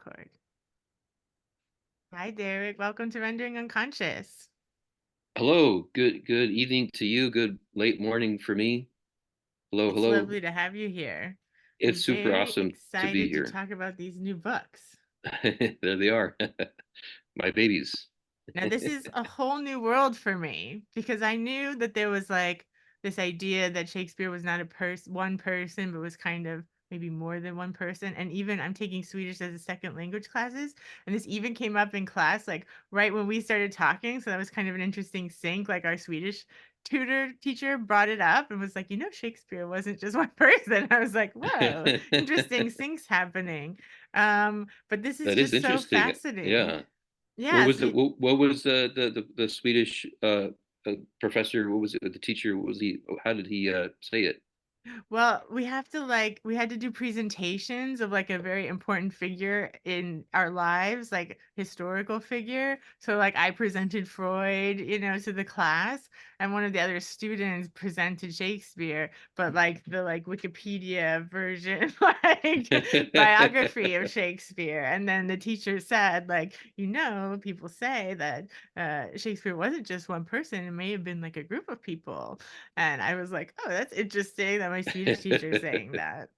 record. Hi, Derek. Welcome to Rendering Unconscious. Hello, good evening to you. Good late morning for me. Hello, It's hello. lovely to have you here. I'm It's super very awesome to be excited to here. talk about these new books. There they are. My babies. Now, this is a whole new world for me because I knew that there was like this idea that Shakespeare was not one person, but was kind of maybe more than one person. And even I'm taking Swedish as a second language classes, and this even came up in class like right when we started talking. So that was kind of an interesting sync. Like our Swedish teacher brought it up and was like, Shakespeare wasn't just one person. I was like, whoa, interesting syncs happening. But this is That is just so interesting. fascinating. Yeah. What Yeah, was so the what was the Swedish professor? What was it? The teacher? What was he? How did he say it? well, we had to do presentations of like a very important figure in our lives, like historical figure. So like I presented Freud, to the class, and one of the other students presented Shakespeare, but like the like Wikipedia version, like biography of Shakespeare. And then the teacher said, like, people say that Shakespeare wasn't just one person, it may have been like a group of people. And I was like, "Oh, that's interesting that my Swedish teacher is saying that."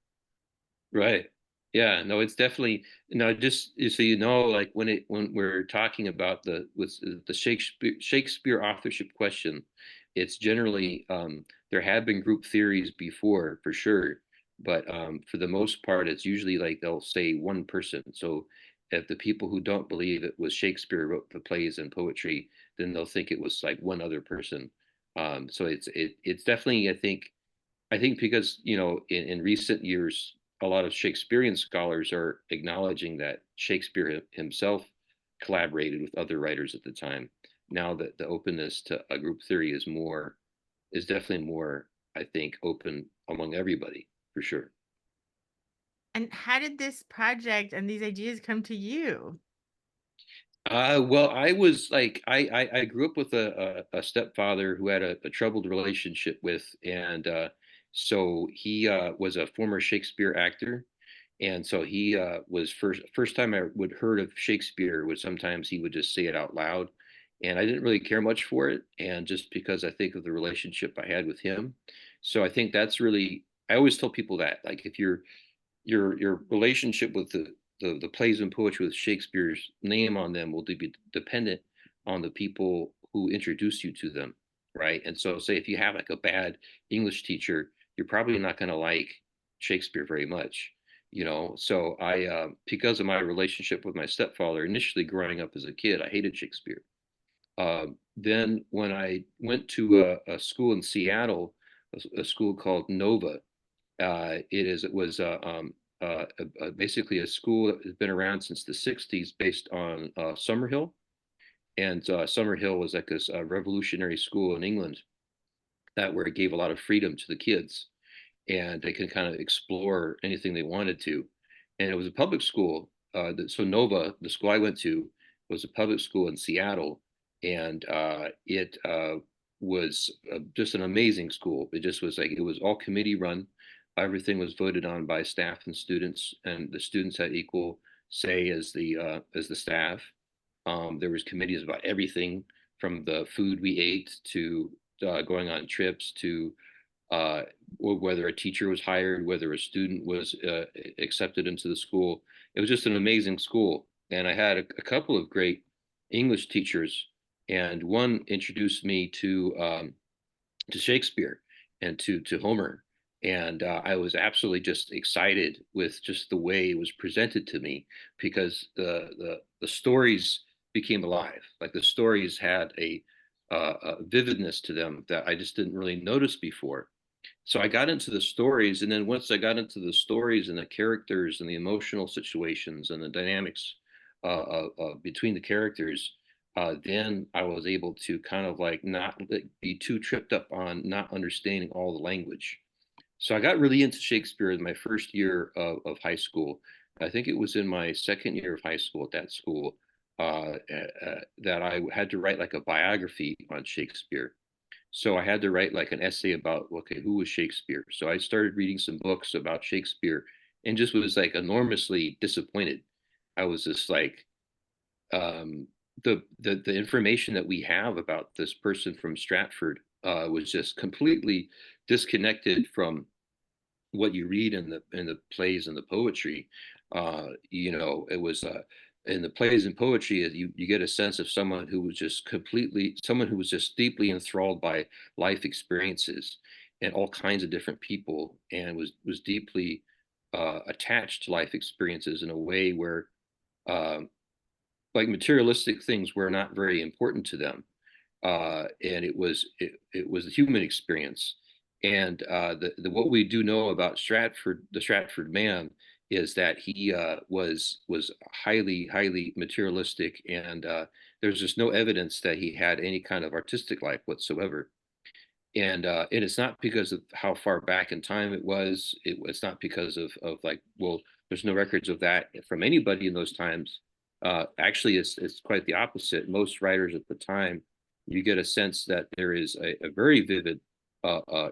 Right. Yeah, no, it's definitely no, just so you know, like when we're talking about the Shakespeare authorship question, it's generally there have been group theories before for sure, but for the most part, it's usually like they'll say one person. So if the people who don't believe it was Shakespeare wrote the plays and poetry, then they'll think it was like one other person. So it's definitely I think because in recent years, a lot of Shakespearean scholars are acknowledging that Shakespeare himself collaborated with other writers at the time. Now that the openness to a group theory is definitely more, I think, open among everybody for sure. And how did this project and these ideas come to you? Well, I was like, I grew up with a stepfather who had a troubled relationship with, and so he was a former Shakespeare actor, and so he was first time I would heard of Shakespeare was sometimes he would just say it out loud, and I didn't really care much for it, and just because I think of the relationship I had with him, so I think that's really I always tell people that like if your relationship with the plays and poetry with Shakespeare's name on them will be dependent on the people who introduce you to them, right? And so, say if you have like a bad English teacher, you're probably not going to like Shakespeare very much, So I, because of my relationship with my stepfather, initially growing up as a kid, I hated Shakespeare. Then when I went to a school in Seattle, a school called Nova, it was basically a school that has been around since the 60s based on Summerhill. And Summerhill was like this revolutionary school in England that where it gave a lot of freedom to the kids and they can kind of explore anything they wanted to. And it was a public school. So Nova, the school I went to, was a public school in Seattle. And it was just an amazing school. It just was like, it was all committee run. Everything was voted on by staff and students, and the students had equal say as the staff. There was committees about everything from the food we ate to going on trips to uh, whether a teacher was hired, whether a student was accepted into the school. It was just an amazing school. And I had a couple of great English teachers, and one introduced me to Shakespeare and to Homer. And I was absolutely just excited with just the way it was presented to me because the stories became alive. Like the stories had a vividness to them that I just didn't really notice before. So I got into the stories, and then once I got into the stories and the characters and the emotional situations and the dynamics between the characters, then I was able to kind of like not be too tripped up on not understanding all the language. So I got really into Shakespeare in my first year of high school. I think it was in my second year of high school at that school that I had to write like a biography on Shakespeare. So I had to write like an essay about, okay, who was Shakespeare? So I started reading some books about Shakespeare and just was like enormously disappointed I was just like, um, the information that we have about this person from Stratford was just completely disconnected from what you read in the plays and the poetry. It was in the plays and poetry, you get a sense of someone who was just someone who was just deeply enthralled by life experiences and all kinds of different people, and was deeply attached to life experiences in a way where um, like materialistic things were not very important to them, and it was the human experience. And what we do know about the Stratford man, is that he was highly materialistic, and there's just no evidence that he had any kind of artistic life whatsoever. And it's not because of how far back in time it was. It's not because of like, well, there's no records of that from anybody in those times. Actually, it's quite the opposite. Most writers at the time, you get a sense that there is a very vivid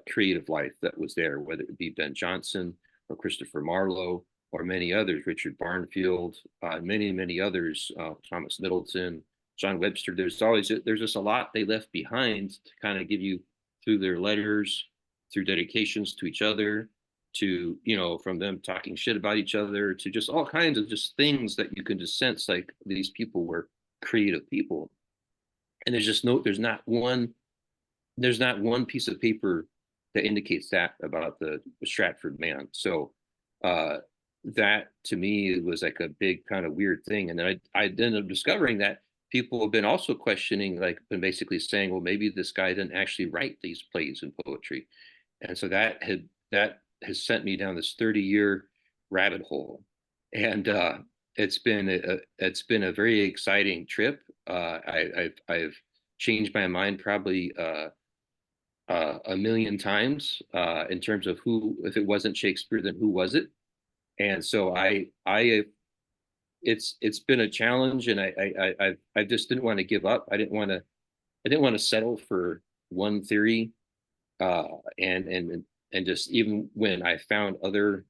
creative life that was there, whether it be Ben Jonson or Christopher Marlowe or many others, Richard Barnfield, many others, Thomas Middleton, John Webster. There's just a lot they left behind to kind of give you, through their letters, through dedications to each other, to, from them talking shit about each other, to just all kinds of just things that you can just sense like these people were creative people. And there's not one piece of paper that indicates that about the Stratford man. So uh, that to me was like a big kind of weird thing. And then I ended up discovering that people have been also questioning, like, been basically saying, well, maybe this guy didn't actually write these plays and poetry. And so that has sent me down this 30-year rabbit hole. And it's been a very exciting trip. I've changed my mind probably a million times in terms of who, if it wasn't Shakespeare, then who was it? And so it's been a challenge, and I just didn't want to give up. I didn't want to settle for one theory, uh, and and and just, even when I found other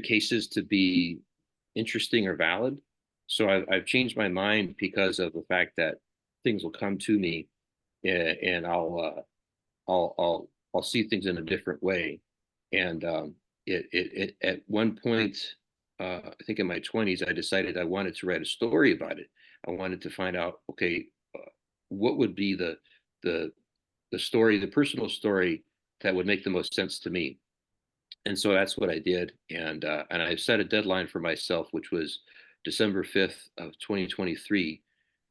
cases to be interesting or valid. So I've changed my mind because of the fact that things will come to me, and I'll see things in a different way. And it at one point, I think in my 20s, I decided I wanted to write a story about it. I wanted to find out, okay, what would be the the story, the personal story that would make the most sense to me. And so that's what I did. And I set a deadline for myself, which was December 5th of 2023,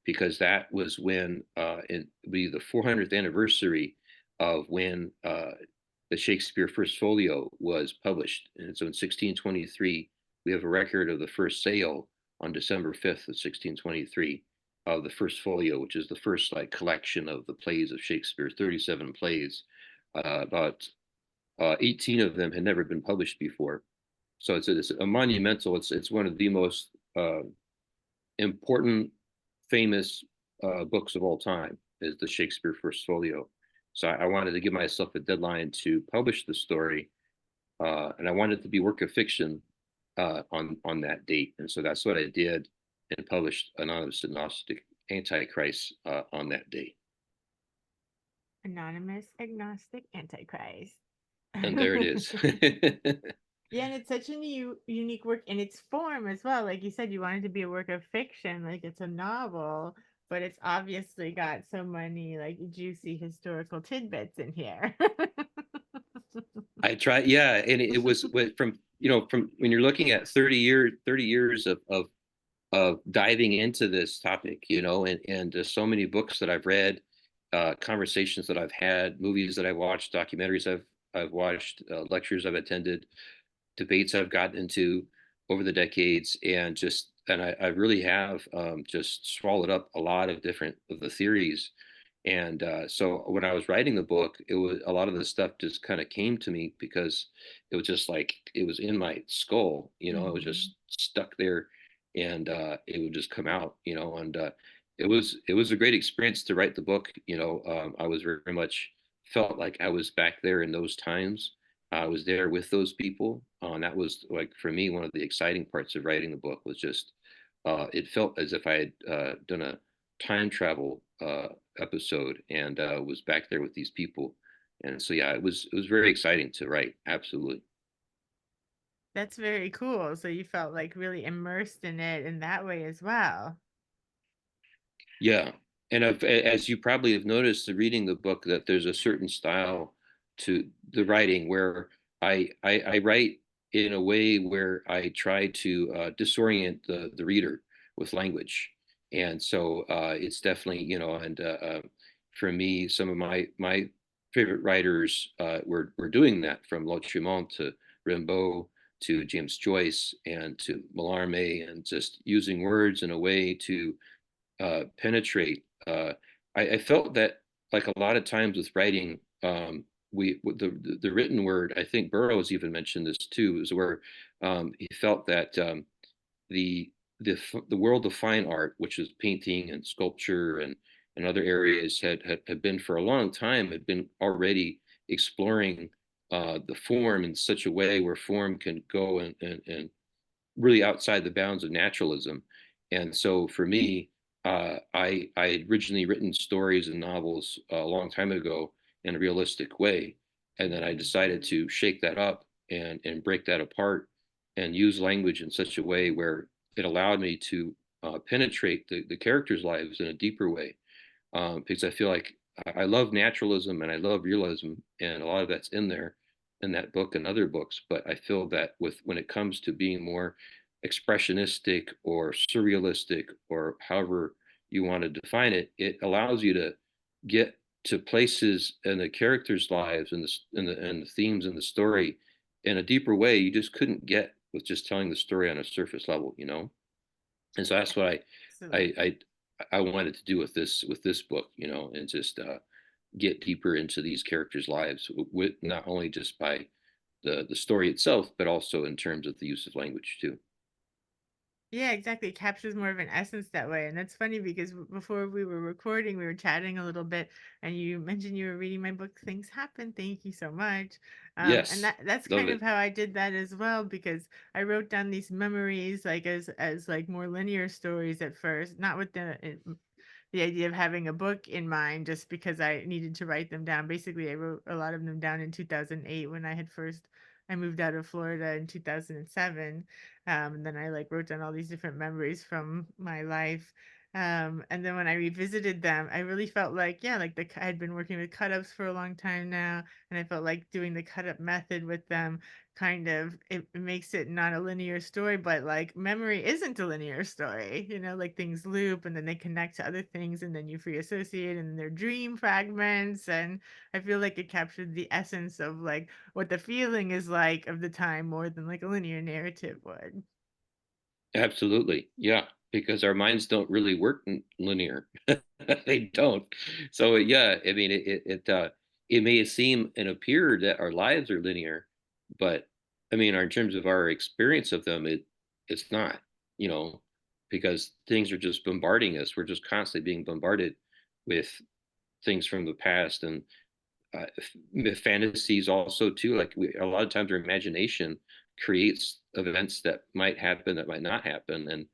because that was when it would be the 400th anniversary of when the Shakespeare First Folio was published. And so in 1623, we have a record of the first sale on December 5th of 1623 of the First Folio, which is the first like collection of the plays of Shakespeare, 37 plays. About 18 of them had never been published before. So it's a monumental, it's one of the most important, famous books of all time, is the Shakespeare First Folio. So I wanted to give myself a deadline to publish the story, and I wanted it to be work of fiction on that date. And so that's what I did, and published Anonymous Agnostic Antichrist on that day. Anonymous Agnostic Antichrist. And there it is. Yeah, and it's such a unique work in its form as well. Like you said, you wanted to be a work of fiction, like it's a novel, but it's obviously got so many like juicy historical tidbits in here. I tried, yeah, and it was from, from when you're looking at 30 years of diving into this topic, and just so many books that I've read, conversations that I've had, movies that I've watched, documentaries I've watched, lectures I've attended, debates I've gotten into over the decades, and I really have just swallowed up a lot of different of the theories. And so when I was writing the book, it was a lot of the stuff just kind of came to me because it was just like it was in my skull, it was Mhm. just stuck there, and it would just come out, and it was a great experience to write the book. I was very much felt like I was back there in those times, I was there with those people, and that was like for me one of the exciting parts of writing the book was just it felt as if I had done a time travel episode and was back there with these people, and so yeah, it was very exciting to write. Absolutely. That's very cool. So you felt like really immersed in it in that way as well. Yeah, and as you probably have noticed, reading the book, that there's a certain style to the writing where I write in a way where I try to disorient the reader with language, and so it's definitely and for me, some of my favorite writers were doing that, from Lautréamont to Rimbaud to James Joyce and to Mallarmé, and just using words in a way to penetrate. I felt that, like a lot of times with writing, the written word. I think Burroughs even mentioned this too, is where he felt that the the world of fine art, which is painting and sculpture and other areas, had been for a long time had been already exploring the form in such a way where form can go and really outside the bounds of naturalism. And so for me, I had originally written stories and novels a long time ago in a realistic way, and then I decided to shake that up and break that apart and use language in such a way where it allowed me to penetrate the characters' lives in a deeper way. Because I feel like I love naturalism and I love realism, and a lot of that's in there in that book and other books. But I feel that with when it comes to being more expressionistic or surrealistic, or however you want to define it, it allows you to get to places in the characters' lives and the themes in the story in a deeper way you just couldn't get with just telling the story on a surface level. And so that's what I Absolutely. I I wanted to do with this book, and just get deeper into these characters' lives with not only just by the story itself, but also in terms of the use of language too. Yeah, exactly. It captures more of an essence that way. And that's funny because before we were recording, we were chatting a little bit, and you mentioned you were reading my book, Things Happen. Thank you so much. And Yes, that's love kind of it. how I did that as well, because I wrote down these memories like as like more linear stories at first, not with the idea of having a book in mind, just because I needed to write them down. Basically, I wrote a lot of them down in 2008 when I moved out of Florida in 2007. And then I like wrote down all these different memories from my life. And then when I revisited them, I really felt like, yeah, like I had been working with cut ups for a long time now. And I felt like doing the cut up method with them kind of it makes it not a linear story, but like memory isn't a linear story, like things loop and then they connect to other things and then you free associate and then they're dream fragments. And I feel like it captured the essence of like what the feeling is like of the time more than like a linear narrative would. Absolutely. Yeah, because our minds don't really work linear. They don't. So yeah, I mean it may seem and appear that our lives are linear, but I mean in terms of our experience of them, it's not, you know, because things are just bombarding us. We're just constantly being bombarded with things from the past, and fantasies also too. Like a lot of times our imagination creates events that might happen, that might not happen, and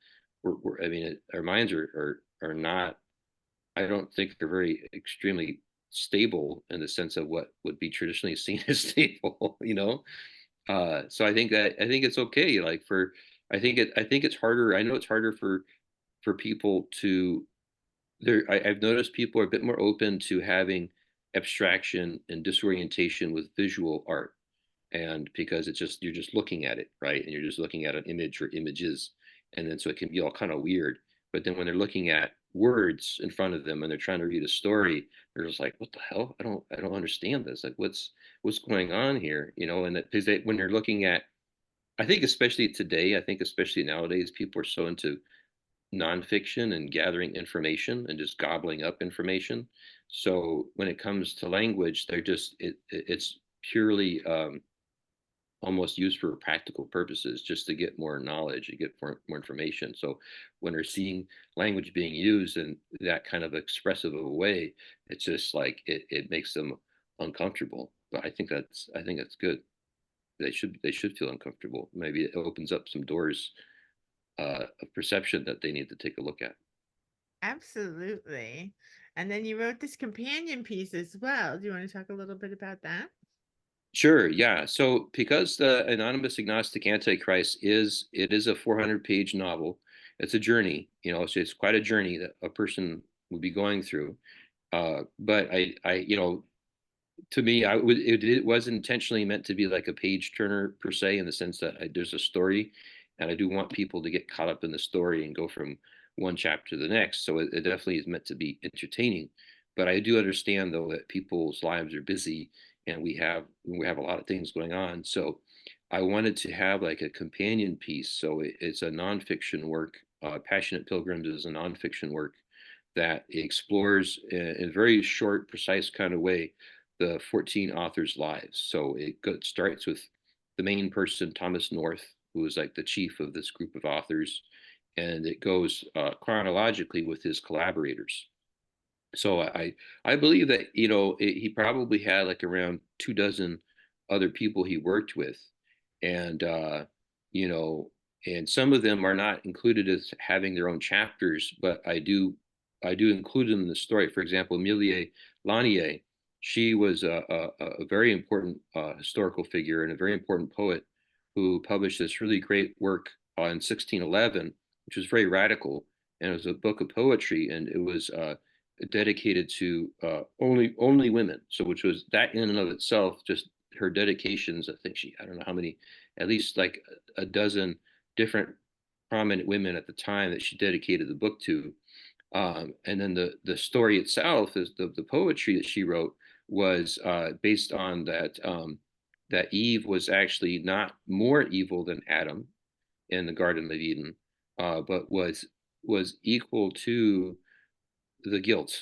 I mean our minds are not, I don't think they're very extremely stable in the sense of what would be traditionally seen as stable. So I think it's okay, like for I think it's harder. I know it's harder for people to I've noticed people are a bit more open to having abstraction and disorientation with visual art. And because it's just, you're just looking at it, right? And you're just looking at an image or images. And then so it can be all kind of weird. But then when they're looking at words in front of them and they're trying to read a story, they're just like, what the hell? I don't understand this. Like what's going on here? And that because when they're looking at, I think especially today, I think especially nowadays, people are so into nonfiction and gathering information and just gobbling up information. So when it comes to language, they're just it's purely almost used for practical purposes, just to get more knowledge, to get more information. So when they're seeing language being used in that kind of expressive of a way, it's just like it makes them uncomfortable. But I think that's good. they should feel uncomfortable. Maybe it opens up some doors of perception that they need to take a look at. Absolutely. And then you wrote this companion piece as well. Do you want to talk a little bit about that? Sure, yeah. So because the Anonymous Agnostic Antichrist is a 400-page novel, it's a journey, so it's quite a journey that a person would be going through. But to me, it was intentionally meant to be like a page turner per se, in the sense that there's a story, and I do want people to get caught up in the story and go from one chapter to the next. So it definitely is meant to be entertaining. But I do understand though that people's lives are busy, and we have a lot of things going on. So I wanted to have like a companion piece. So it's a nonfiction work. Passionate Pilgrims is a nonfiction work that explores in a very short, precise kind of way the 14 authors' lives. So starts with the main person, Thomas North, who is like the chief of this group of authors, and it goes chronologically with his collaborators. So I believe that he probably had like around 2 dozen other people he worked with, and you know and some of them are not included as having their own chapters, but I do include them in the story. For example, Emilie Lanier, she was a very important historical figure and a very important poet who published this really great work in 1611, which was very radical, and it was a book of poetry, and it was dedicated to only women. So, which was that in and of itself, just her dedications. I don't know how many, at least like a dozen different prominent women at the time that she dedicated the book to. And then the story itself is the poetry that she wrote was based on that Eve was actually not more evil than Adam in the Garden of Eden, but was equal to the guilt.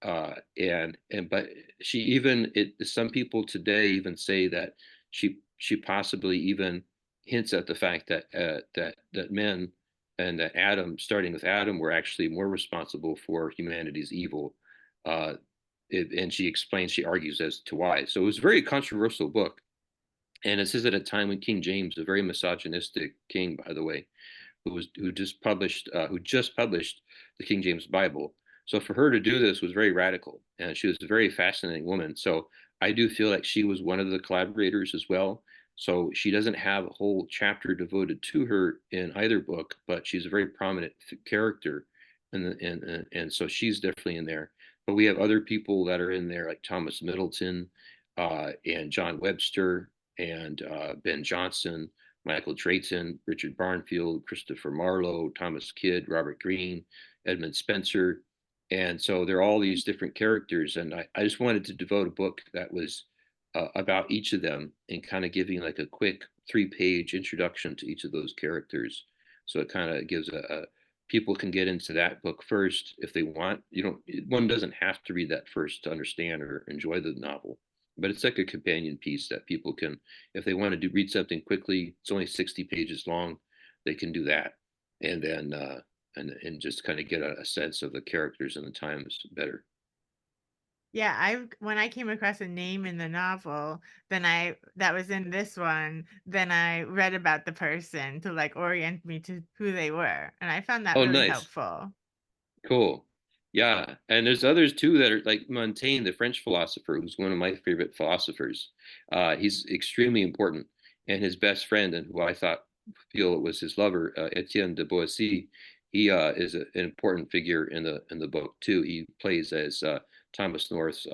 And but she even it some people today even say that she possibly even hints at the fact that that men and that Adam, starting with Adam, were actually more responsible for humanity's evil. Uh, and she argues as to why. So it was a very controversial book, and this is at a time when King James, a very misogynistic king, by the way, who just published the King James Bible. So for her to do this was very radical, and she was a very fascinating woman. So I do feel like she was one of the collaborators as well. So she doesn't have a whole chapter devoted to her in either book, but she's a very prominent character, and so she's definitely in there. But we have other people that are in there, like Thomas Middleton, and John Webster, and Ben Jonson, Michael Drayton, Richard Barnfield, Christopher Marlowe, Thomas Kidd, Robert Greene, Edmund Spencer. And so there are all these different characters. And I just wanted to devote a book that was about each of them, and kind of giving like a quick 3-page introduction to each of those characters. So it kind of gives people can get into that book first if they want. One doesn't have to read that first to understand or enjoy the novel, but it's like a companion piece that people can, if they want to read something quickly, it's only 60 pages long, they can do that, and then and just kind of get a sense of the characters and the times better. Yeah, I when I came across a name in the novel, then I that was in this one, then I read about the person to like orient me to who they were, and I found that Oh, really nice. helpful. Cool. Yeah. And there's others too that are like Montaigne, the French philosopher, who's one of my favorite philosophers. He's extremely important. And his best friend, and who I thought feel it was his lover, Etienne de Boissy, he is an important figure in the book too. He plays as Thomas North's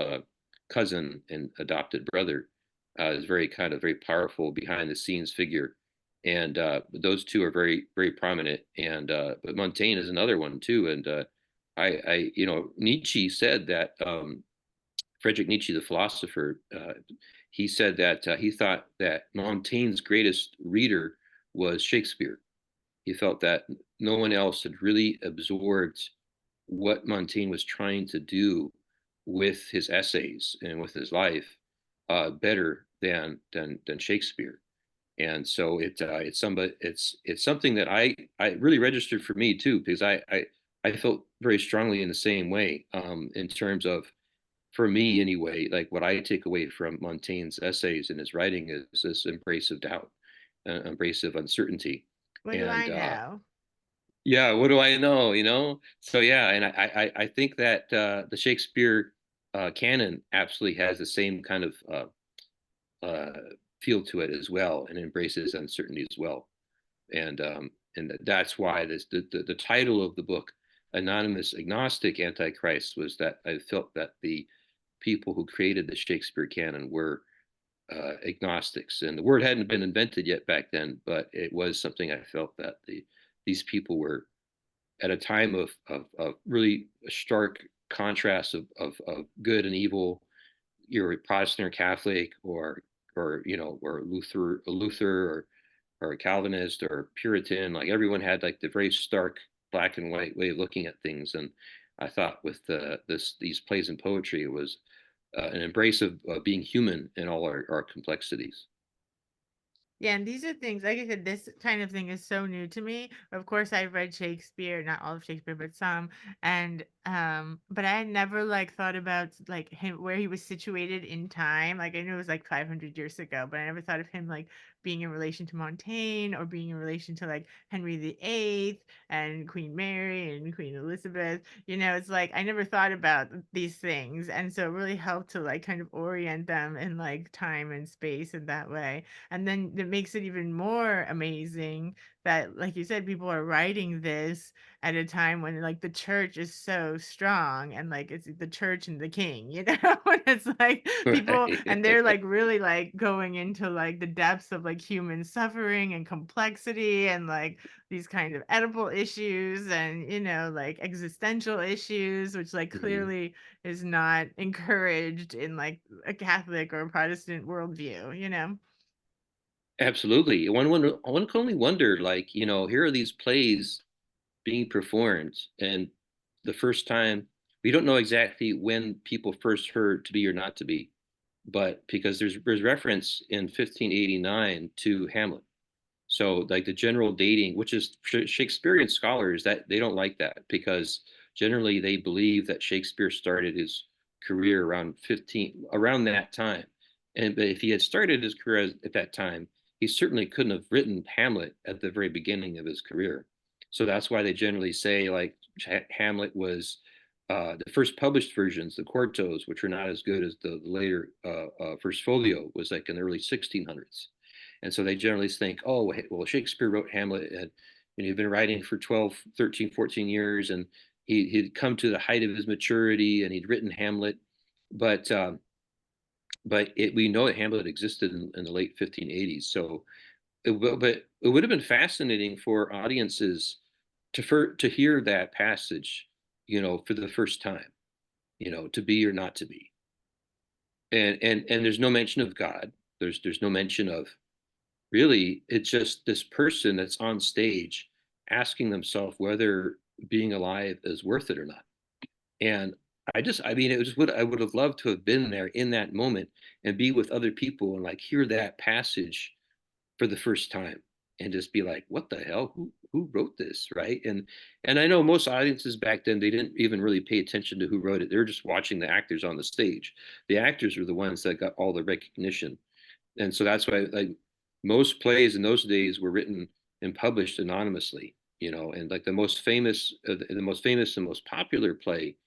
cousin and adopted brother. Is very kind of very powerful behind the scenes figure, and those two are very very prominent. And but Montaigne is another one too. And Nietzsche said that Friedrich Nietzsche, the philosopher, he said that he thought that Montaigne's greatest reader was Shakespeare. He felt that no one else had really absorbed what Montaigne was trying to do with his essays and with his life better than Shakespeare. And so it's something that I really registered for me too, because I felt very strongly in the same way, in terms of for me anyway, like what I take away from Montaigne's essays and his writing is this embrace of doubt, embrace of uncertainty. What do I And know? yeah, what do I know, So yeah, and I think that the Shakespeare canon absolutely has the same kind of uh, feel to it as well, and embraces uncertainty as well. And that's why the title of the book, Anonymous Agnostic Antichrist, was that I felt that the people who created the Shakespeare canon were agnostics, and the word hadn't been invented yet back then, but it was something I felt that these people were at a time of really stark contrast of good and evil. You're a Protestant or Catholic, or Luther or a Calvinist or a Puritan. Like everyone had like the very stark black and white way of looking at things. And I thought with these plays and poetry, it was an embrace of being human in all our complexities. Yeah, and these are things, like I said, this kind of thing is so new to me. Of course, I've read Shakespeare, not all of Shakespeare, but some. And but I had never like thought about like him where he was situated in time. Like I knew it was like 500 years ago, but I never thought of him like being in relation to Montaigne or being in relation to like Henry VIII and Queen Mary and Queen Elizabeth. It's like I never thought about these things. And so it really helped to like kind of orient them in like time and space in that way. And then it makes it even more amazing that, like you said, people are writing this at a time when like the church is so strong and like it's the church and the king, and it's like people and they're Right. like really like going into like the depths of like human suffering and complexity and like these kind of edible issues and like existential issues, which like Mhm. clearly is not encouraged in like a Catholic or a Protestant worldview. Absolutely. One can only wonder, like, here are these plays being performed, and the first time we don't know exactly when people first heard "To Be or Not to Be," but because there's reference in 1589 to Hamlet. So like the general dating, which is Shakespearean scholars, that they don't like that because generally they believe that Shakespeare started his career around that time. And but if he had started his career at that time, he certainly couldn't have written Hamlet at the very beginning of his career. So that's why they generally say like Hamlet was the first published versions, the quartos, which are not as good as the later first folio, was like in the early 1600s. And so they generally think, oh, well, Shakespeare wrote Hamlet and he'd been writing for 12, 13, 14 years, and he'd come to the height of his maturity and he'd written Hamlet. But we know that Hamlet existed in the late 1580s. So, but it would have been fascinating for audiences to hear that passage, for the first time, to be or not to be. And there's no mention of God. There's no mention of really, it's just this person that's on stage asking themselves whether being alive is worth it or not. And I mean, it was what I would have loved to have been there in that moment and be with other people and like hear that passage for the first time and just be like, what the hell? Who wrote this? Right. And I know most audiences back then, they didn't even really pay attention to who wrote it. They were just watching the actors on the stage. The actors were the ones that got all the recognition. And so that's why like most plays in those days were written and published anonymously, and like the most famous and most popular play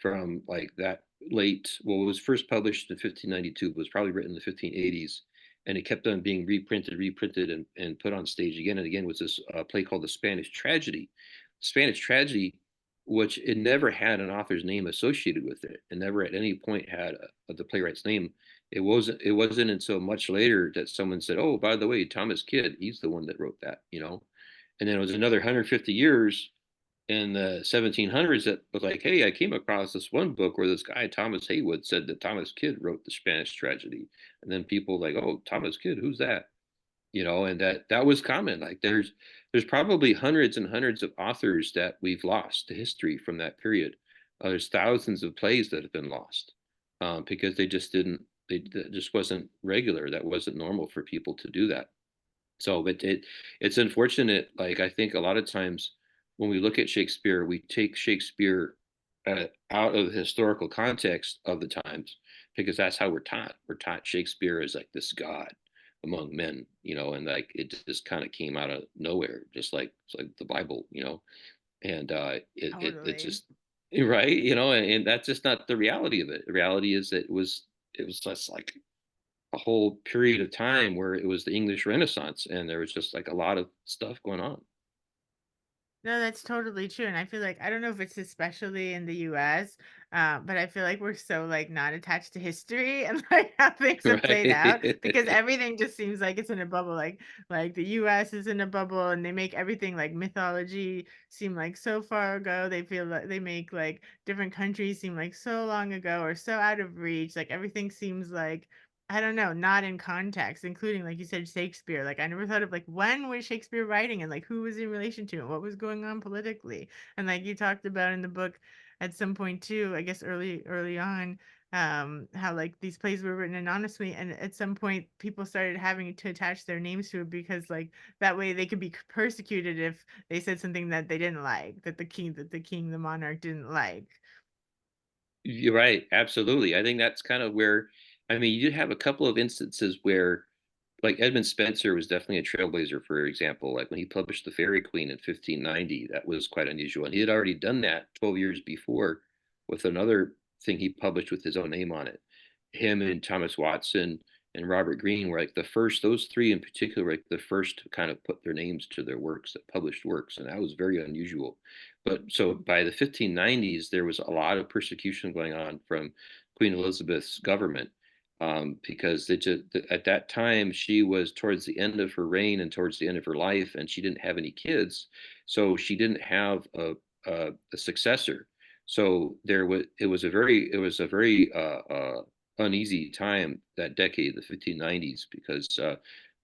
from like that late, well, it was first published in 1592, but was probably written in the 1580s, and it kept on being reprinted, and put on stage again and again, was this play called The Spanish Tragedy. Spanish Tragedy, which it never had an author's name associated with it, and never at any point had the playwright's name. It wasn't until much later that someone said, "Oh, by the way, Thomas Kidd, he's the one that wrote that." And then it was another 150 years in the 1700s that was like, hey, I came across this one book where this guy Thomas Haywood said that Thomas Kidd wrote the Spanish Tragedy, and then people like, oh, Thomas Kidd, who's that? And that was common. Like there's probably hundreds and hundreds of authors that we've lost to history from that period. There's thousands of plays that have been lost because they just didn't. That just wasn't regular. That wasn't normal for people to do that. So, but it's unfortunate. Like I think a lot of times when we look at Shakespeare, we take Shakespeare out of the historical context of the times, because that's how we're taught. We're taught Shakespeare is like this god among men, and like it just kind of came out of nowhere, just like it's like the Bible, and it Totally. just right, and that's just not the reality of it. The reality is that it was just like a whole period of time where it was the English Renaissance, and there was just like a lot of stuff going on. No, that's totally true, and I feel like I don't know if it's especially in the US, but I feel like we're so, like, not attached to history and, like, how things have played out because Right. everything just seems like it's in a bubble, like, the US is in a bubble, and they make everything, like, mythology seem, like, so far ago, they feel like they make, like, different countries seem, like, so long ago or so out of reach, like, everything seems like I don't know, not in context, including, like you said, Shakespeare. Like, I never thought of, like, when was Shakespeare writing and, like, who was in relation to it? What was going on politically? And, like, you talked about in the book at some point too, I guess early on, how, like, these plays were written anonymously, and at some point, people started having to attach their names to it because, like, that way they could be persecuted if they said something that they didn't like, the monarch didn't like. You're right. Absolutely. I think that's kind of where, I mean, you have a couple of instances where, like Edmund Spenser was definitely a trailblazer, for example. Like when he published The Fairy Queen in 1590, that was quite unusual. And he had already done that 12 years before with another thing he published with his own name on it. Him and Thomas Watson and Robert Greene were like the first, those three in particular, were like the first to kind of put their names to their works, that published works. And that was very unusual. But so by the 1590s, there was a lot of persecution going on from Queen Elizabeth's government, because at that time she was towards the end of her reign and towards the end of her life, and she didn't have any kids, so she didn't have a successor. So it was a very uneasy time, that decade, the 1590s, because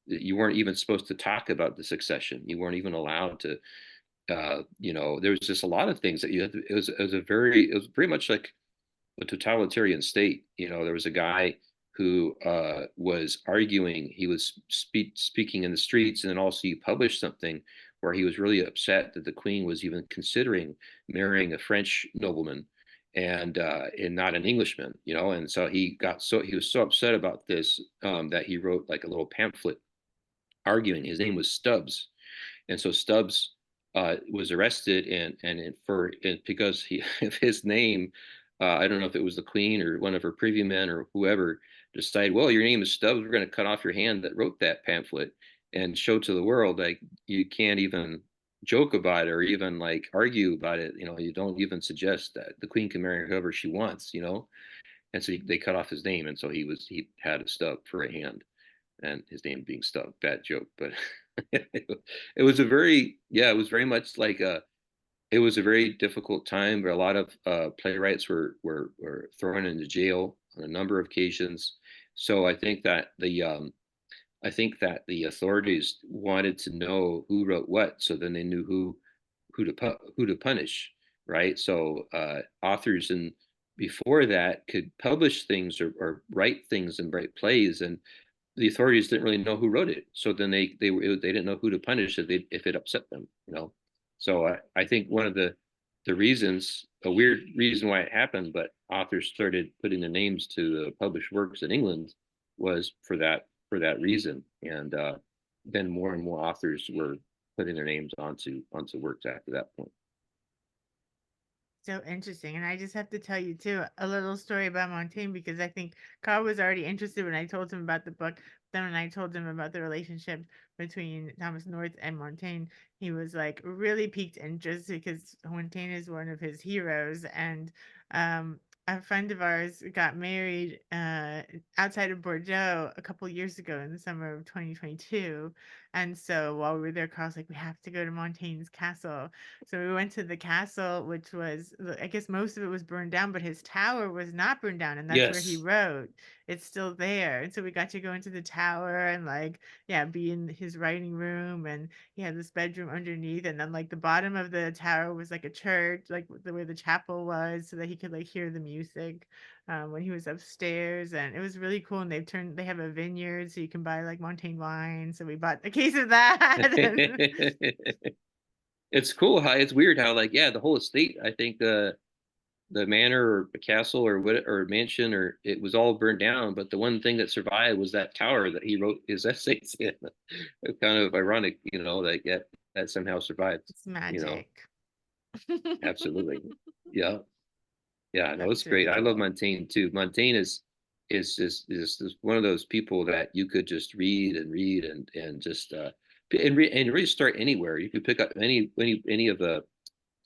you weren't even supposed to talk about the succession. You weren't even allowed to there was just a lot of things that you had to, it was pretty much like a totalitarian state. There was a guy who was arguing, he was speaking in the streets, and then also he published something where he was really upset that the queen was even considering marrying a French nobleman and not an Englishman, and so he was so upset about this, that he wrote like a little pamphlet arguing. His name was Stubbs, and so Stubbs was arrested, and because of his name, I don't know if it was the Queen or one of her privy men or whoever decided, well, your name is Stubbs. We're going to cut off your hand that wrote that pamphlet and show to the world like you can't even joke about it or even like argue about it. You don't even suggest that the Queen can marry whoever she wants. And so they cut off his name, and so he had a stub for a hand, and his name being Stubb. Bad joke, but it was a very yeah, it was very much like it was a very difficult time where a lot of playwrights were thrown into jail on a number of occasions. So I think that the authorities wanted to know who wrote what, so then they knew who to punish, right? So authors and before that could publish things or write things and write plays, and the authorities didn't really know who wrote it. So then they didn't know who to punish if it upset them. So I think one of the reasons, a weird reason why it happened, but authors started putting their names to the published works in England was for that reason, and then more and more authors were putting their names onto works after that point. So interesting. And I just have to tell you too a little story about Montaigne because I think Carl was already interested when I told him about the book. Then when I told him about the relationship between Thomas North and Montaigne, he was like really piqued interest because Montaigne is one of his heroes. And a friend of ours got married outside of Bordeaux a couple years ago in the summer of 2022. And so while we were there, Carl's like, we have to go to Montaigne's castle. So we went to the castle, which was, I guess most of it was burned down, but his tower was not burned down, and that's where he Yes. wrote. It's still there. And so we got to go into the tower and like, yeah, be in his writing room, and he had this bedroom underneath, and then like the bottom of the tower was like a church, like the way the chapel was, so that he could like hear the music when he was upstairs, and it was really cool. And they have a vineyard, so you can buy like Montaigne wine. So we bought a case of that, and It's cool how it's weird how like yeah, the whole estate, I think the manor or the castle or what or mansion or it was all burned down, but the one thing that survived was that tower that he wrote his essays in. It's kind of ironic, that that somehow survived. It's You know, magic. absolutely. Yeah, yeah. No, it's That's great. really I love cool. Montaigne too. Montaigne is one of those people that you could just read and read and just and really start anywhere. You could pick up any of the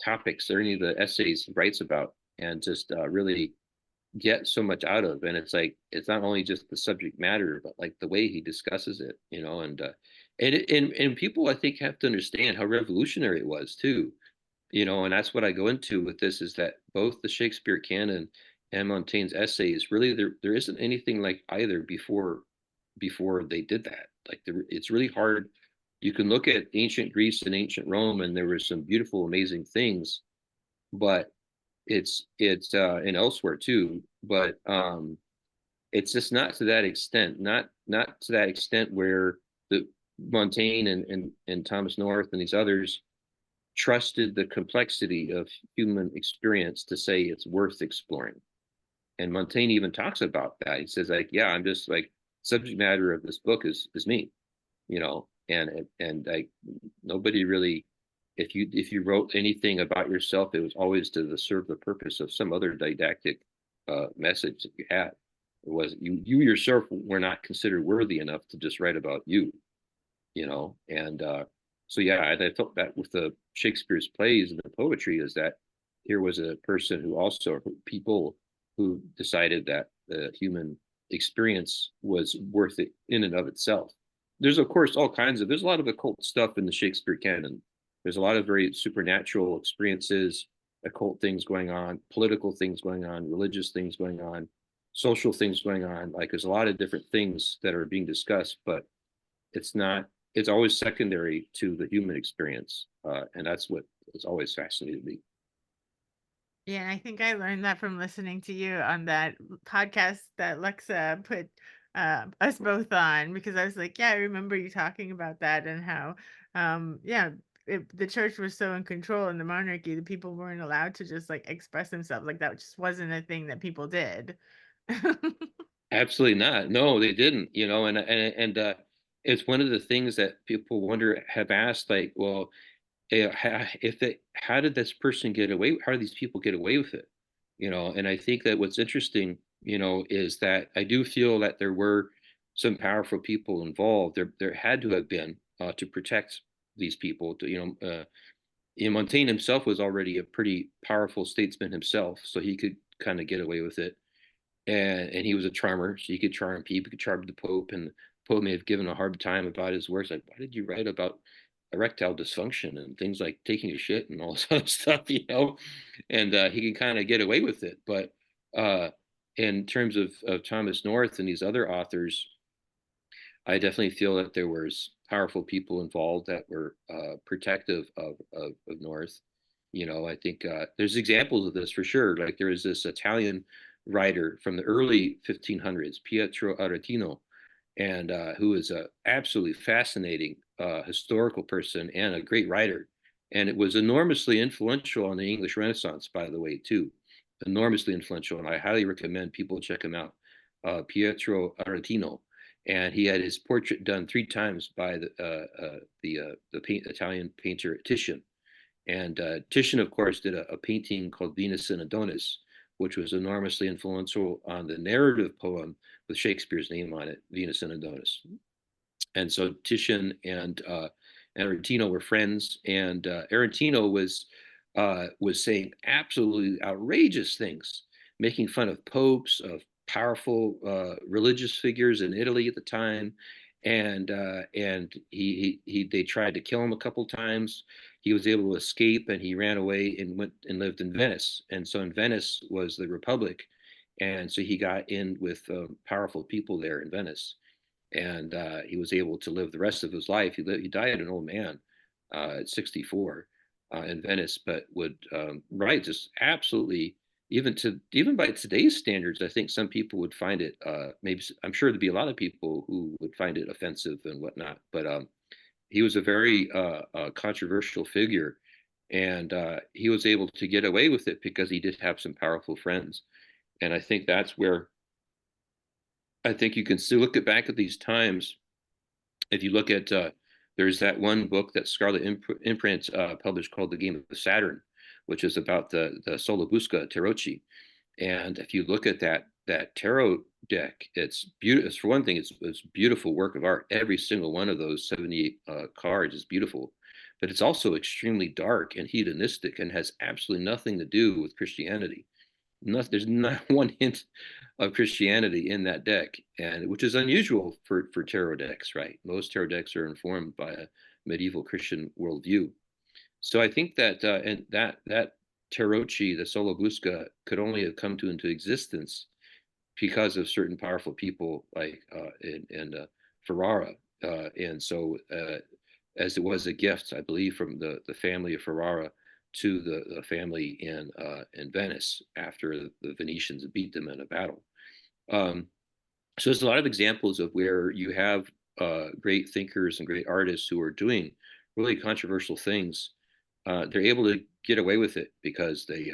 topics or any of the essays he writes about and just really get so much out of. And it's like it's not only just the subject matter, but like the way he discusses it, and people I think have to understand how revolutionary it was too, and that's what I go into with this is that both the Shakespeare canon and Montaigne's essays really there isn't anything like either before they did that. Like it's really hard. You can look at ancient Greece and ancient Rome, and there were some beautiful, amazing things, but it's and elsewhere too, but it's just not to that extent, not to that extent where the Montaigne and Thomas North and these others trusted the complexity of human experience to say it's worth exploring. And Montaigne even talks about that. He says like, yeah, I'm just like subject matter of this book is me, and like nobody really if you wrote anything about yourself, it was always to serve the purpose of some other didactic message that you had. It was you yourself were not considered worthy enough to just write about you, and so yeah, I felt that with the Shakespeare's plays and the poetry is that here was a person who also people who decided that the human experience was worth it in and of itself. There's of course all kinds of there's a lot of occult stuff in the Shakespeare canon. There's a lot of very supernatural experiences, occult things going on, political things going on, religious things going on, social things going on. Like there's a lot of different things that are being discussed, but it's not it's always secondary to the human experience, and that's what has always fascinated me. Yeah, and I think I learned that from listening to you on that podcast that Lexa put us both on because I was like, yeah, I remember you talking about that and how, yeah, the church was so in control in the monarchy, the people weren't allowed to just like express themselves. Like that just wasn't a thing that people did. Absolutely not. No, they didn't. And it's one of the things that people wonder have asked, like, well, how did this person get away? How do these people get away with it? And I think that what's interesting, is that I do feel that there were some powerful people involved. There had to have been to protect these people. Montaigne himself was already a pretty powerful statesman himself, so he could kind of get away with it. And he was a charmer, so he could charm people, he could charm the Pope, and the Pope may have given a hard time about his works, like, why did you write about erectile dysfunction and things like taking a shit and all this other stuff, And he can kind of get away with it. But uh, in terms of Thomas North and these other authors, I definitely feel that there was powerful people involved that were protective of North. I think there's examples of this for sure. Like there is this Italian writer from the early 1500s, Pietro Aretino, and who is a absolutely fascinating historical person and a great writer. And it was enormously influential on the English Renaissance, by the way, too. Enormously influential, and I highly recommend people check him out. Pietro Aretino, and he had his portrait done 3 times by the Italian painter Titian. And Titian, of course, did a painting called Venus and Adonis, which was enormously influential on the narrative poem with Shakespeare's name on it, Venus and Adonis. And so Titian and Arantino were friends, and Arantino was saying absolutely outrageous things, making fun of popes, of powerful religious figures in Italy at the time, and he they tried to kill him a couple times. He was able to escape, and he ran away and went and lived in Venice. And so in Venice was the Republic, and so he got in with powerful people there in Venice, and he was able to live the rest of his life. He died an old man at 64 in Venice, but would write just absolutely even by today's standards. I think some people would find it maybe I'm sure there'd be a lot of people who would find it offensive and whatnot. But he was a very controversial figure, and he was able to get away with it because he did have some powerful friends. And I think that's where I think you can still look at back at these times. If you look at there's that one book that Scarlet Imprint published called The Game of Saturn, which is about the Solobusca Tarocchi. And if you look at that tarot deck, it's beautiful. For one thing, it's beautiful work of art. Every single one of those 78 cards is beautiful, but it's also extremely dark and hedonistic and has absolutely nothing to do with Christianity. There's not one hint of Christianity in that deck, and which is unusual for tarot decks, right? Most tarot decks are informed by a medieval Christian worldview. So I think that and that Tarocchi, the Solobusca, could only have come into existence because of certain powerful people like Ferrara, and so as it was a gift, I believe, from the family of Ferrara to the family in Venice after the Venetians beat them in a battle. Um, so there's a lot of examples of where you have great thinkers and great artists who are doing really controversial things. They're able to get away with it because they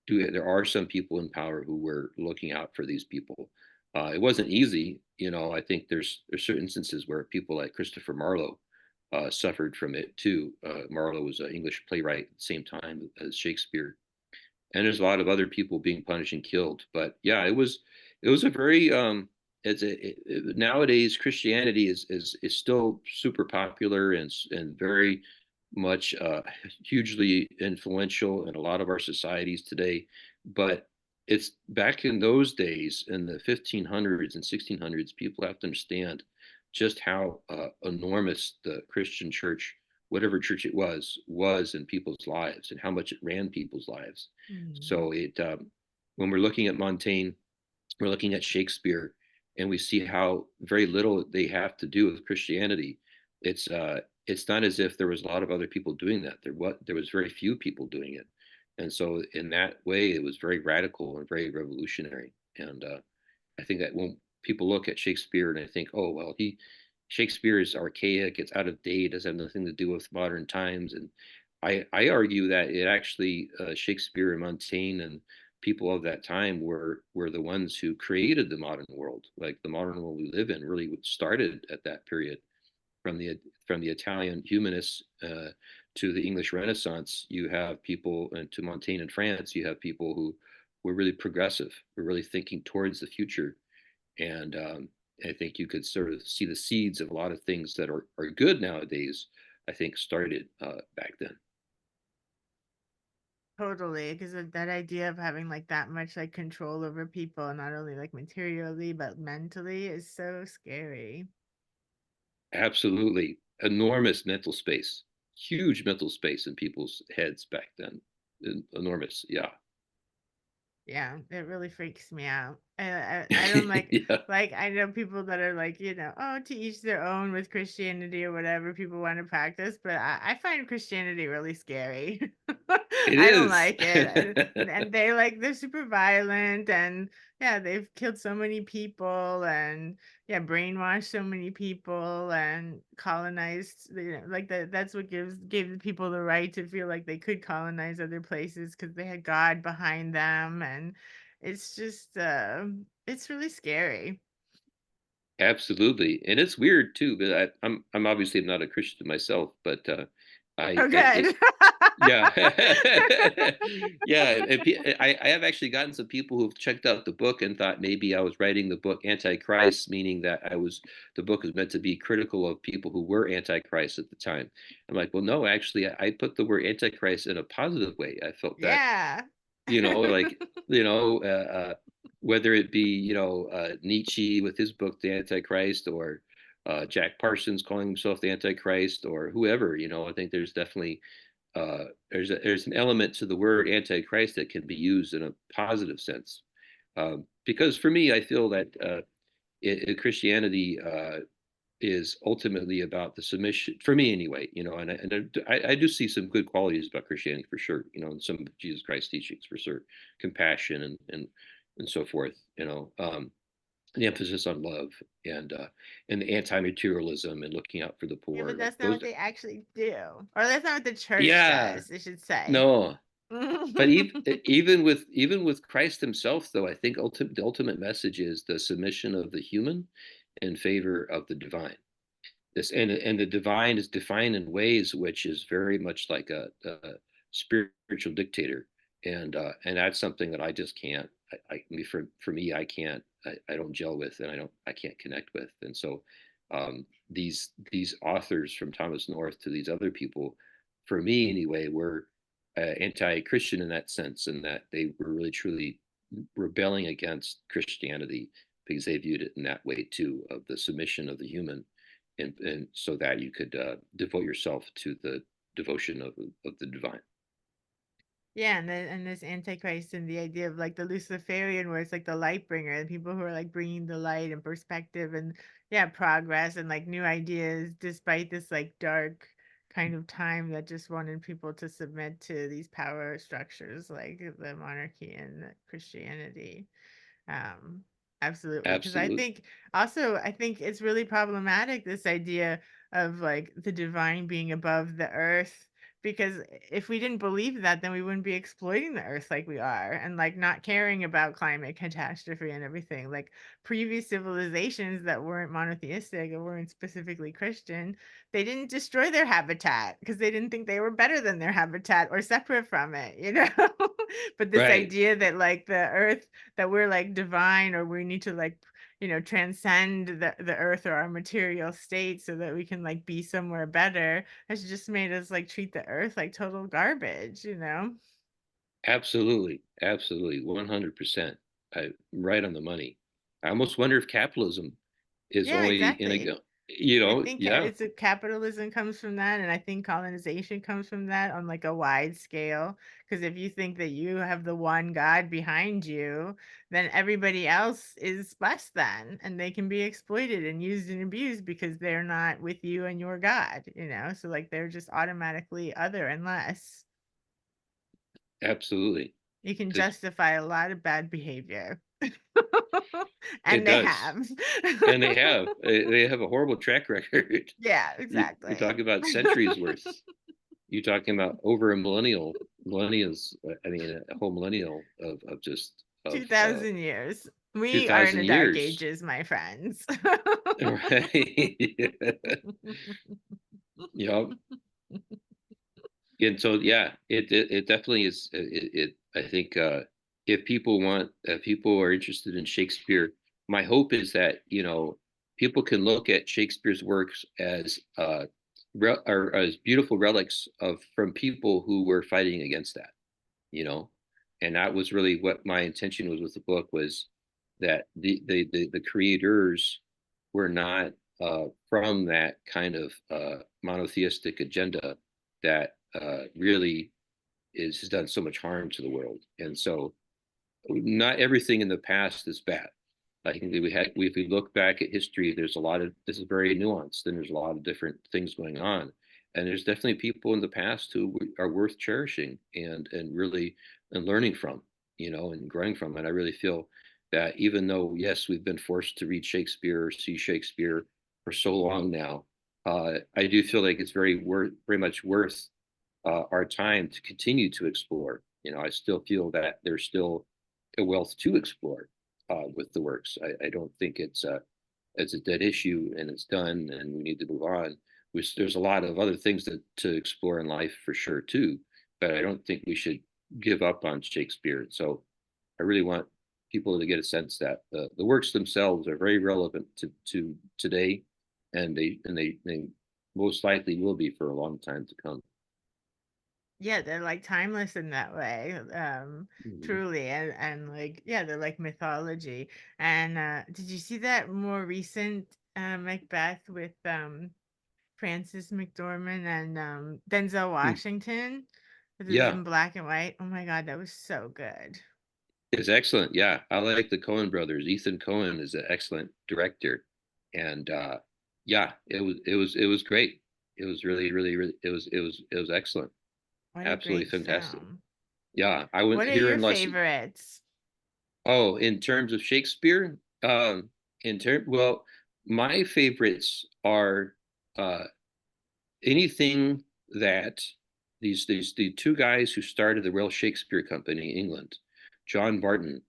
do. There are some people in power who were looking out for these people. It wasn't easy, you know. I think there's certain instances where people like Christopher Marlowe suffered from it too. Marlowe was an English playwright at the same time as Shakespeare, and there's a lot of other people being punished and killed. But yeah, it was a very nowadays Christianity is still super popular and very much hugely influential in a lot of our societies today. But it's back in those days in the 1500s and 1600s, people have to understand just how enormous the Christian church, whatever church it was in people's lives and how much it ran people's lives. Mm. So when we're looking at Montaigne, we're looking at Shakespeare, and we see how very little they have to do with Christianity. It's not as if there was a lot of other people doing that. There was very few people doing it, and so in that way, it was very radical and very revolutionary. And I think that when people look at Shakespeare and they think, oh well, he Shakespeare is archaic, it's out of date, doesn't have nothing to do with modern times, and I argue that it actually Shakespeare and Montaigne and people of that time were the ones who created the modern world. Like the modern world we live in really started at that period from the Italian humanists to the English Renaissance. You have people, and to Montaigne in France, you have people who were really progressive, were really thinking towards the future, and I think you could sort of see the seeds of a lot of things that are good nowadays. I think started back then. Totally, because that idea of having like that much like control over people, not only like materially but mentally, is so scary. Absolutely enormous mental space, huge mental space in people's heads back then. Enormous, yeah. Yeah, it really freaks me out. I don't Yeah, like I know people that are like, oh, to each their own with Christianity or whatever people want to practice, but I find Christianity really scary. it I don't is. like it. And they're super violent, and yeah, they've killed so many people, and yeah, brainwashed so many people and colonized, like that's what gave the people the right to feel like they could colonize other places because they had God behind them. And it's just it's really scary. Absolutely, and it's weird too. But I'm obviously not a Christian myself, but Oh, it, good. yeah, yeah. I have actually gotten some people who've checked out the book and thought maybe I was writing the book Antichrist, meaning that the book was meant to be critical of people who were Antichrist at the time. I'm like, well, no, actually, I put the word Antichrist in a positive way. I felt that Yeah. like you know whether it be Nietzsche with his book The Antichrist, or Jack Parsons calling himself the Antichrist, or whoever. I think there's definitely there's an element to the word Antichrist that can be used in a positive sense, because for me I feel that Christianity is ultimately about the submission, for me anyway. And I do see some good qualities about Christianity for sure, and some of Jesus Christ's teachings for sure, compassion and so forth. the emphasis on love and the anti-materialism and looking out for the Yeah, poor. but Like that's not those, what they actually do. Or that's not what the church yeah, does, I should say. no. But even with Christ himself, though, I think the ultimate message is the submission of the human in favor of the divine. This and the divine is defined in ways which is very much like a spiritual dictator, and that's something that I just can't. For me, I can't. I don't gel with, and I can't connect with, and so these authors from Thomas North to these other people, for me anyway, were anti-Christian in that sense, and that they were really truly rebelling against Christianity because they viewed it in that way too, of the submission of the human, and so that you could devote yourself to the devotion of the divine. Yeah, and this Antichrist and the idea of like the Luciferian, where it's like the light bringer, and people who are like bringing the light and perspective and yeah, progress and like new ideas, despite this like dark kind of time that just wanted people to submit to these power structures like the monarchy and Christianity. Um, absolutely, because Absolutely. I think it's really problematic, this idea of like the divine being above the earth. Because if we didn't believe that, then we wouldn't be exploiting the earth like we are, and like not caring about climate catastrophe and everything. Like previous civilizations that weren't monotheistic or weren't specifically Christian, they didn't destroy their habitat because they didn't think they were better than their habitat or separate from it, you know? But this Right. idea that like the earth, that we're like divine, or we need to like, you know, transcend the earth or our material state so that we can like be somewhere better, has just made us like treat the earth like total garbage, you know? Absolutely. Absolutely. 100%. Right on the money. I almost wonder if capitalism is Yeah, only in exactly. I think yeah, it's a capitalism comes from that, and I think colonization comes from that on like a wide scale. Because if you think that you have the one God behind you, then everybody else is less than, and they can be exploited and used and abused because they're not with you and your God, you know? So like they're just automatically other and less. absolutely. You can It, justify a lot of bad behavior. it And they does. have. And they have a horrible track record. Yeah, You're exactly. talking about centuries worth. You're talking about over a millennials. I mean, a whole millennial of just of 2,000 years. two We are in thousand the dark years, ages, my friends. right? Yep. And so, yeah, it definitely is. I think if people are interested in Shakespeare, my hope is that people can look at Shakespeare's works as or as beautiful relics of from people who were fighting against that, you know, and that was really what my intention was with the book, was that the creators were not from that kind of monotheistic agenda that really has done so much harm to the world. And so not everything in the past is bad. I think that if we look back at history, there's a lot of, this is very nuanced, and there's a lot of different things going on. And there's definitely people in the past who are worth cherishing and really and learning from, and growing from. And I really feel that even though, yes, we've been forced to read Shakespeare or see Shakespeare for so long now, I do feel like it's very much worth our time to continue to explore. I still feel that there's still a wealth to explore with the works. I don't think it's a dead issue and it's done and we need to move on. There's a lot of other things to explore in life for sure too, but I don't think we should give up on Shakespeare. So I really want people to get a sense that the works themselves are very relevant to today, and they most likely will be for a long time to come. Yeah, they're like timeless in that way. Mhm. Truly. And like, yeah, they're like mythology. And did you see that more recent Macbeth with Francis McDormand and Denzel Hmm. Washington? This is Yeah, in black and white. Oh my God, that was so good. it's excellent. Yeah, I like the Coen brothers. Ethan Coen is an excellent director, and yeah, it was great. It was really it was excellent. What a Absolutely great fantastic. film. Yeah, I went What are here your in Los. favorites? Oh, in terms of Shakespeare, Well, my favorites are uh, anything that these the two guys who started the Royal Shakespeare Company in England, John Barton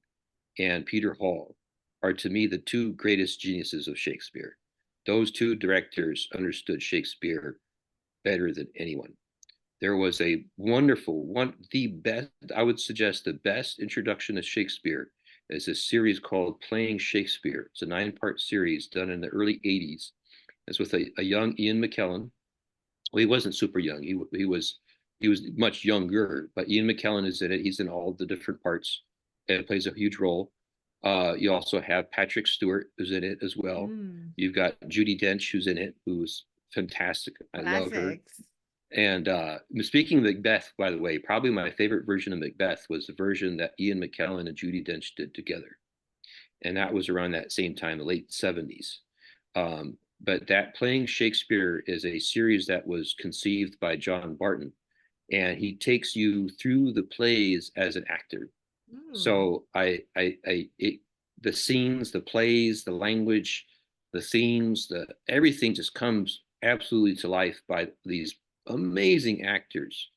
and Peter Hall, are to me the two greatest geniuses of Shakespeare. Those two directors understood Shakespeare better than anyone. There was a wonderful one, the best, I would suggest the best introduction to Shakespeare is a series called Playing Shakespeare. It's a 9-part series done in the early 80s. It's with a young Ian McKellen. Well, he wasn't super young. He was much younger, but Ian McKellen is in it. He's in all the different parts and plays a huge role. You also have Patrick Stewart who's in it as well. Mm, You've got Judi Dench who's in it, who's fantastic. I love her. classics. And speaking of Macbeth, by the way, probably my favorite version of Macbeth was the version that Ian McKellen and Judi Dench did together, and that was around that same time, the late 70s. But that Playing Shakespeare is a series that was conceived by John Barton, and he takes you through the plays as an actor. Mm, So the scenes, the plays, the language, the themes, the everything just comes absolutely to life by these amazing actors,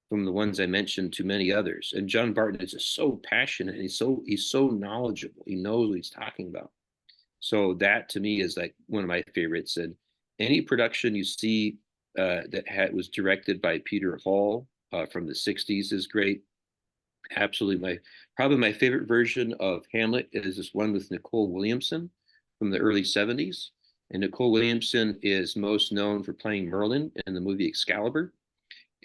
from the ones I mentioned to many others. And John Barton is just so passionate, and he's so knowledgeable. He knows what he's talking about. So that to me is like one of my favorites. And any production you see was directed by Peter Hall from the '60s is great. Absolutely, probably my favorite version of Hamlet is this one with Nicole Williamson from the early '70s. And Nicole Williamson is most known for playing Merlin in the movie Excalibur.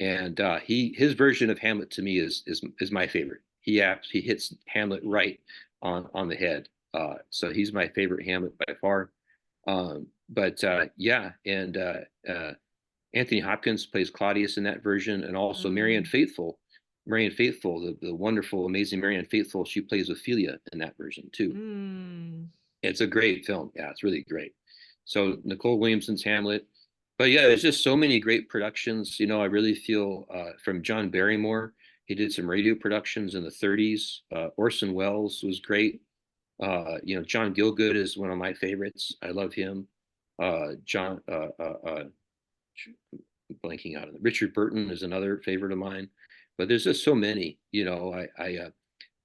And his version of Hamlet to me is my favorite. He hits Hamlet right on the head. So he's my favorite Hamlet by far. But yeah, and Anthony Hopkins plays Claudius in that version, and also mm, Marianne Faithful, the wonderful, amazing Marianne Faithful, she plays Ophelia in that version too. mm. It's a great film. Yeah, it's really great. So Nicole Williamson's Hamlet. But yeah, there's just so many great productions. I really feel from John Barrymore, he did some radio productions in the '30s. Orson Welles was great. John Gielgud is one of my favorites. I love him. John, blanking out on it. Richard Burton is another favorite of mine. But there's just so many. I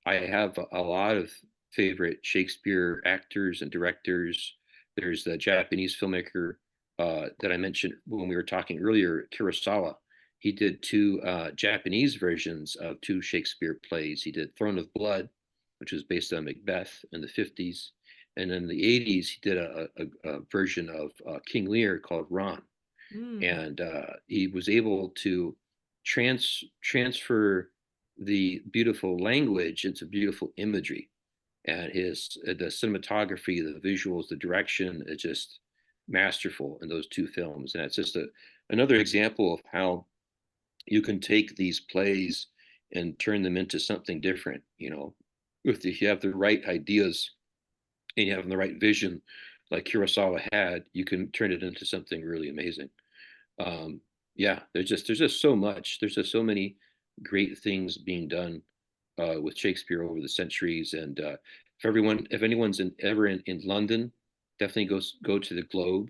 have a lot of favorite Shakespeare actors and directors. There's the Japanese filmmaker that I mentioned when we were talking earlier, Kurosawa. He did two Japanese versions of two Shakespeare plays. He did Throne of Blood, which was based on Macbeth in the '50s. And in the '80s, he did a version of King Lear called Ron. Mm, And he was able to transfer the beautiful language into beautiful imagery, and his the cinematography, the visuals, the direction is just masterful in those two films. And it's just another example of how you can take these plays and turn them into something different. If you have the right ideas and you have the right vision, like Kurosawa had, you can turn it into something really amazing. um, yeah, there's just so much. There's just so many great things being done with Shakespeare over the centuries. And if anyone's ever in London, definitely go to the Globe.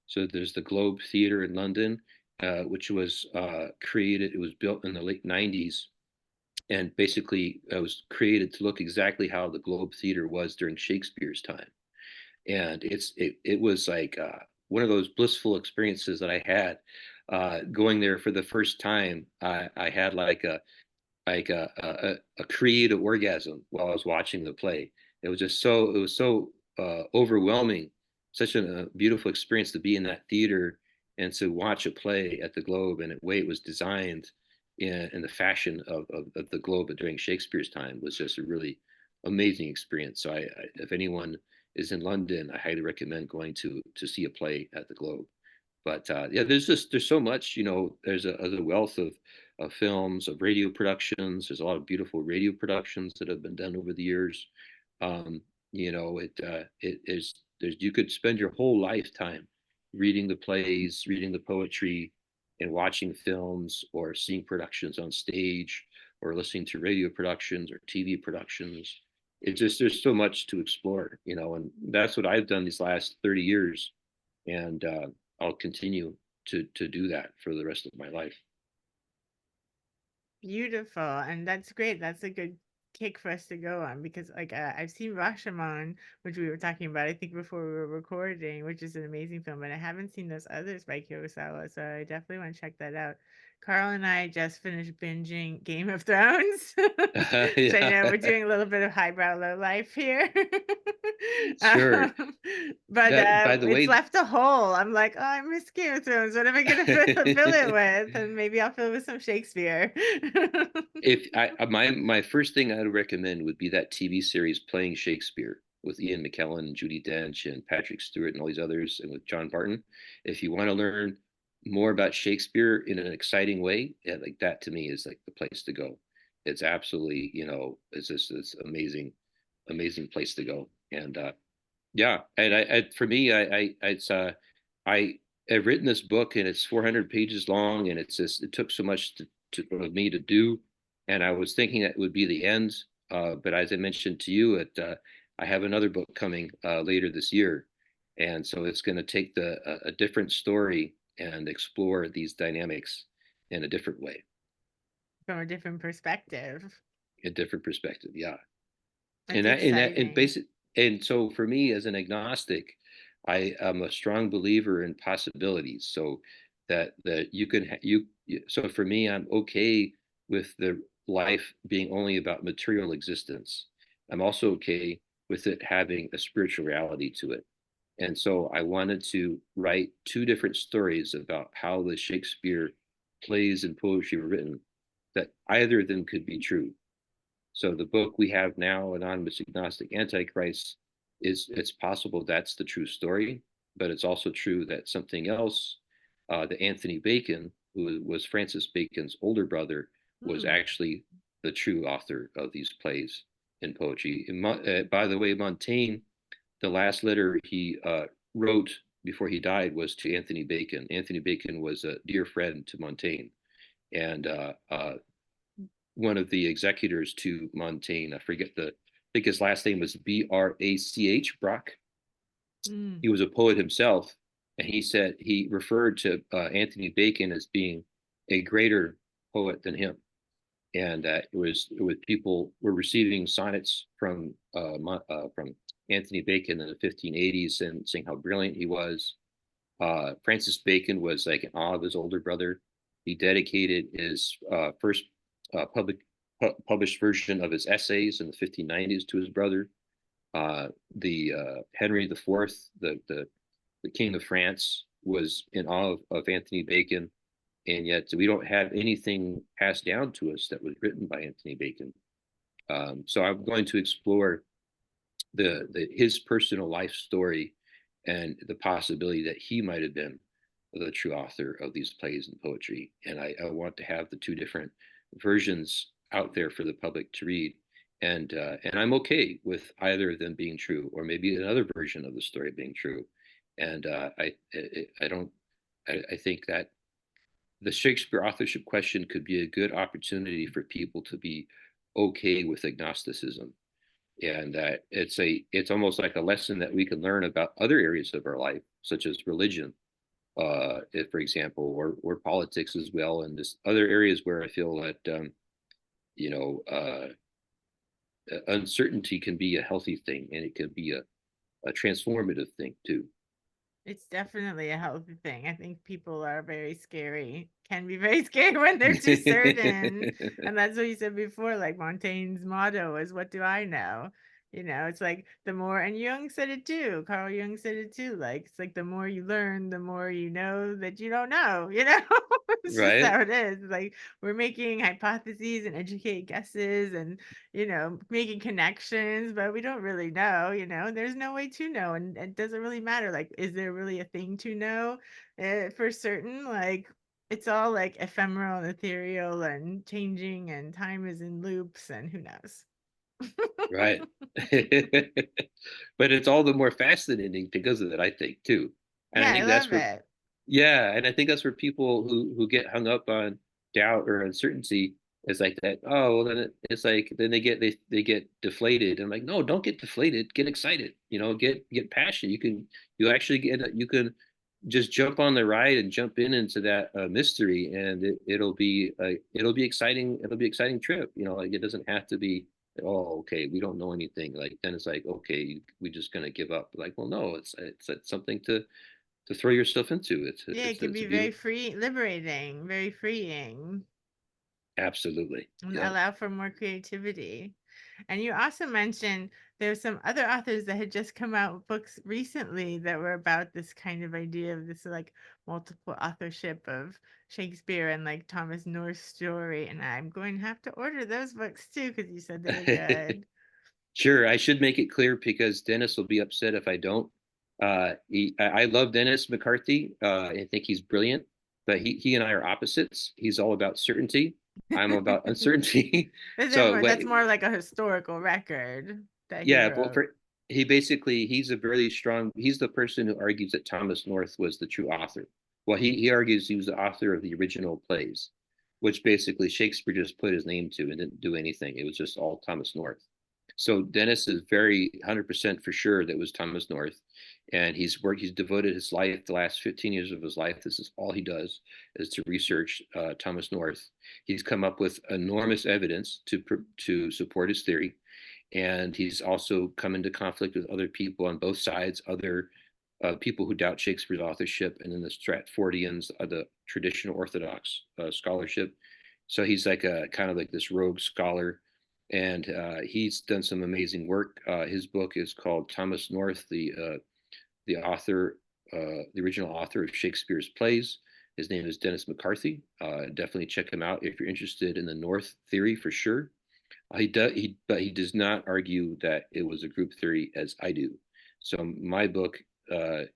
So there's the Globe Theatre in London, which was created. It was built in the late '90s, and basically it was created to look exactly how the Globe Theatre was during Shakespeare's time. And it was like one of those blissful experiences that I had going there for the first time. I had like a creative orgasm while I was watching the play. It was so overwhelming, such a beautiful experience to be in that theater and to watch a play at the Globe, and the way it was designed in the fashion of the Globe during Shakespeare's time was just a really amazing experience. So if anyone is in London, I highly recommend going to see a play at the Globe. But yeah, there's so much. There's a wealth of films, of radio productions. There's a lot of beautiful radio productions that have been done over the years. Um, it is there's you could spend your whole lifetime reading the plays, reading the poetry, and watching films or seeing productions on stage or listening to radio productions or TV productions. it's just there's so much to explore, and that's what I've done these last 30 years, and I'll continue to do that for the rest of my life. Beautiful, and that's great. That's a good kick for us to go on because, like, I've seen Rashomon, which we were talking about, I think, before we were recording, which is an amazing film, and I haven't seen those others by Kurosawa, so I definitely want to check that out. Carl and I just finished binging Game of Thrones, which I know Yeah, we're doing a little bit of highbrow low life here. sure. But That, by the it's way, left a hole. I'm like, oh, I miss Game of Thrones. What am I gonna fill it with? And maybe I'll fill it with some Shakespeare. if my first thing I'd recommend would be that TV series Playing Shakespeare with Ian McKellen, Judi Dench, and Patrick Stewart, and all these others, and with John Barton. If you want to learn more about Shakespeare in an exciting way, yeah, like that to me is like the place to go. It's absolutely, it's just this amazing, amazing place to go. And yeah, and for me, I have written this book and it's 400 pages long, and it took so much of me to do, and I was thinking that it would be the end, but as I mentioned to you, I have another book coming later this year, and so it's going to take a different story and explore these dynamics in a different way, From a different perspective. a different perspective. Yeah. That's And exciting. basic, and so for me as an agnostic, I am a strong believer in possibilities. So that you can so for me, I'm okay with the life being only about material existence. I'm also okay with it having a spiritual reality to it. And so I wanted to write two different stories about how the Shakespeare plays and poetry were written, that either of them could be true. So the book we have now, Anonymous Agnostic Antichrist, it's possible that's the true story, but it's also true that something else, that Anthony Bacon, who was Francis Bacon's older brother, was Hmm. actually the true author of these plays and poetry. By the way, Montaigne, the last letter he wrote before he died was to Anthony Bacon. Anthony Bacon was a dear friend to Montaigne, and one of the executors to Montaigne. I think his last name was Brach, Brock. Mm. He was a poet himself, and he said he referred to Anthony Bacon as being a greater poet than him, and it was people were receiving sonnets from Anthony Bacon in the 1580s and saying how brilliant he was. Francis Bacon was like in awe of his older brother. He dedicated his first published version of his essays in the 1590s to his brother. The Henry IV, the King of France, was in awe of Anthony Bacon, and yet we don't have anything passed down to us that was written by Anthony Bacon. So I'm going to explore his personal life story and the possibility that he might have been the true author of these plays and poetry. And I want to have the two different versions out there for the public to read. And I'm okay with either of them being true, or maybe another version of the story being true. And I don't I think that the Shakespeare authorship question could be a good opportunity for people to be okay with agnosticism, and that it's almost like a lesson that we can learn about other areas of our life, such as religion, if, for example, or politics as well, and just other areas where I feel that you know uncertainty can be a healthy thing, and it can be a transformative thing too. It's definitely a healthy thing. I think people are very scary, can be very scary when they're too certain. And that's what you said before, like Montaigne's motto is, what do I know? It's like the more, and Jung said it too. Carl Jung said it too. Like, it's like the more you learn, the more you know that you don't know? It's just Right, how it is. Like, we're making hypotheses and educated guesses and making connections, but we don't really know. There's no way to know, and it doesn't really matter. Like, is there really a thing to know for certain? Like, it's all like ephemeral and ethereal and changing, and time is in loops, and who knows? right. But it's all the more fascinating because of it, I think, too. And I Yeah, I think that's love where, it. yeah, and I think that's where people who get hung up on doubt or uncertainty, It's like that. Oh, well, then it's like then they get deflated. I'm like, no, don't get deflated. Get excited. Get passionate. You actually you can just jump on the ride and jump into that mystery, and it'll be exciting. It'll be exciting trip. Like it doesn't have to be. Oh, okay, we don't know anything. Like then it's like, okay, we're just gonna give up. Like, well, no, it's something to throw yourself into. Yeah, it can It's be a very beautiful. free, liberating, very freeing, Absolutely. and Yeah. allow for more creativity. And you also mentioned there's some other authors that had just come out with books recently that were about this kind of idea of this like multiple authorship of Shakespeare and like Thomas North's story. And I'm going to have to order those books too because you said they were good. Sure, I should make it clear because Dennis will be upset if I don't. I love Dennis McCarthy. I think he's brilliant, but he and I are opposites. He's all about certainty. I'm about uncertainty. So, That's more like a historical record that he yeah, well, wrote. he's a very strong. He's the person who argues that Thomas North was the true author. Well, he argues he was the author of the original plays, which basically Shakespeare just put his name to and didn't do anything. It was just all Thomas North. So Dennis is very 100% for sure that was Thomas North, and he's devoted his life, the last 15 years of his life. This is all he does is to research Thomas North. He's come up with enormous evidence to support his theory, and he's also come into conflict with other people on both sides, other people who doubt Shakespeare's authorship, and then the Stratfordians, the traditional Orthodox scholarship. So he's like a kind of like this rogue scholar, and he's done some amazing work. His book is called Thomas North, the author, the original author of Shakespeare's plays. His name is Dennis McCarthy. Definitely check him out if you're interested in the North theory for sure. But he does not argue that it was a group theory as I do. So my book,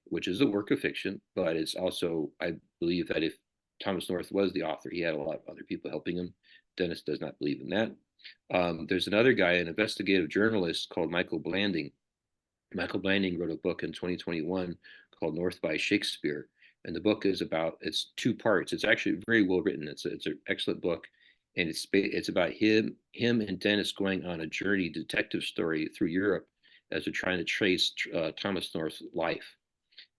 which is a work of fiction, but it's also I believe that if Thomas North was the author, he had a lot of other people helping him. Dennis does not believe in that. There's another guy, an investigative journalist called Michael Blanding. Michael Blanding wrote a book in 2021 called North by Shakespeare, and the book is about it's two parts. It's actually very well written. It's an excellent book, and it's about him and Dennis going on a journey detective story through Europe as they're trying to trace Thomas North's life.